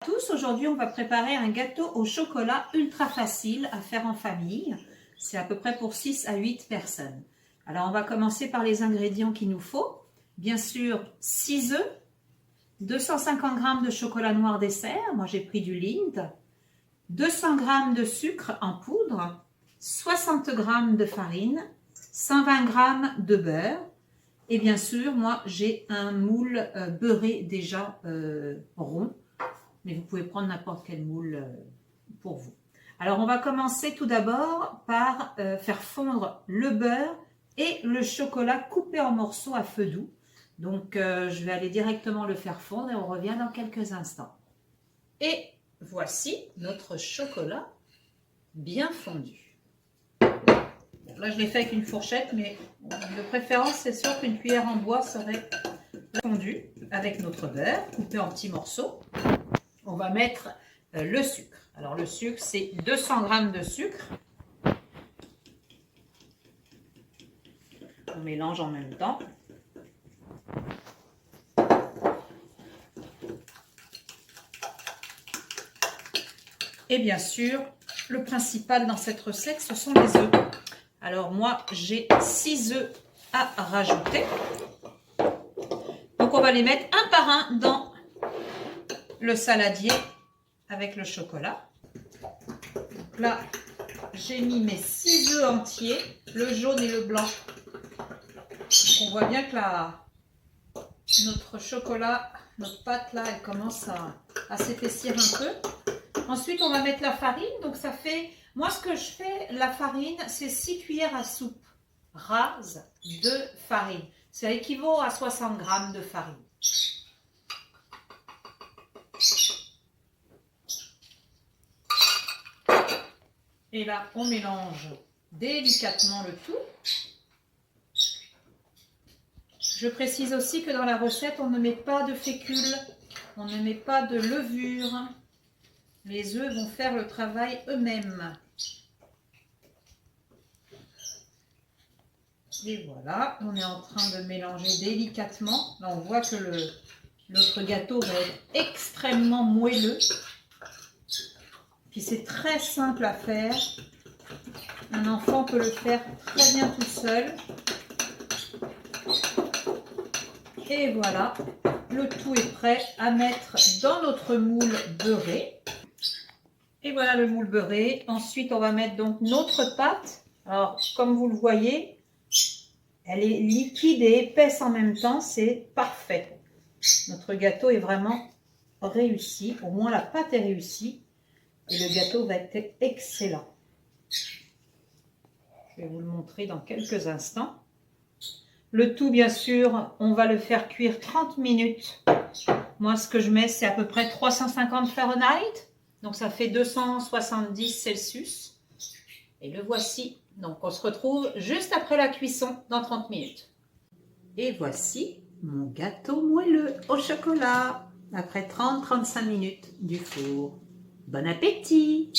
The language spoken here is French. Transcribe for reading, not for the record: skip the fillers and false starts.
Tous, aujourd'hui on va préparer un gâteau au chocolat ultra facile à faire en famille. C'est à peu près pour 6 à 8 personnes. Alors on va commencer par les ingrédients qu'il nous faut. Bien sûr 6 œufs, 250 g de chocolat noir dessert, moi j'ai pris du Lindt, 200 g de sucre en poudre, 60 g de farine, 120 g de beurre et bien sûr moi j'ai un moule beurré déjà rond. Mais vous pouvez prendre n'importe quel moule pour vous. Alors, on va commencer tout d'abord par faire fondre le beurre et le chocolat coupé en morceaux à feu doux. Donc, je vais aller directement le faire fondre et on revient dans quelques instants. Et voici notre chocolat bien fondu. Là, je l'ai fait avec une fourchette, mais de préférence, c'est sûr qu'une cuillère en bois serait fondue avec notre beurre coupé en petits morceaux. On va mettre le sucre. Alors le sucre, c'est 200 g de sucre. On mélange en même temps. Et bien sûr, le principal dans cette recette, ce sont les œufs. Alors moi, j'ai 6 œufs à rajouter. Donc on va les mettre un par un dans le saladier avec le chocolat. Donc là, j'ai mis mes 6 œufs entiers, le jaune et le blanc. Donc on voit bien que notre chocolat, notre pâte là, elle commence à s'épaissir un peu. Ensuite, on va mettre la farine. Donc ça fait, moi ce que je fais, la farine, c'est 6 cuillères à soupe rases de farine. Ça équivaut à 60 g de farine. Et là, on mélange délicatement le tout. Je précise aussi que dans la recette, on ne met pas de fécule, on ne met pas de levure. Les œufs vont faire le travail eux-mêmes. Et voilà, on est en train de mélanger délicatement. Là, on voit que notre gâteau va être extrêmement moelleux. Puis c'est très simple à faire. Un enfant peut le faire très bien tout seul. Et voilà, le tout est prêt à mettre dans notre moule beurré. Et voilà le moule beurré. Ensuite, on va mettre donc notre pâte. Alors, comme vous le voyez, elle est liquide et épaisse en même temps. C'est parfait. Notre gâteau est vraiment réussi. Au moins, la pâte est réussie. Et le gâteau va être excellent. Je vais vous le montrer dans quelques instants. Le tout, bien sûr, on va le faire cuire 30 minutes. Moi, ce que je mets, c'est à peu près 350 Fahrenheit. Donc, ça fait 270 Celsius. Et le voici. Donc, on se retrouve juste après la cuisson dans 30 minutes. Et voici mon gâteau moelleux au chocolat après 30-35 minutes du four. Bon appétit!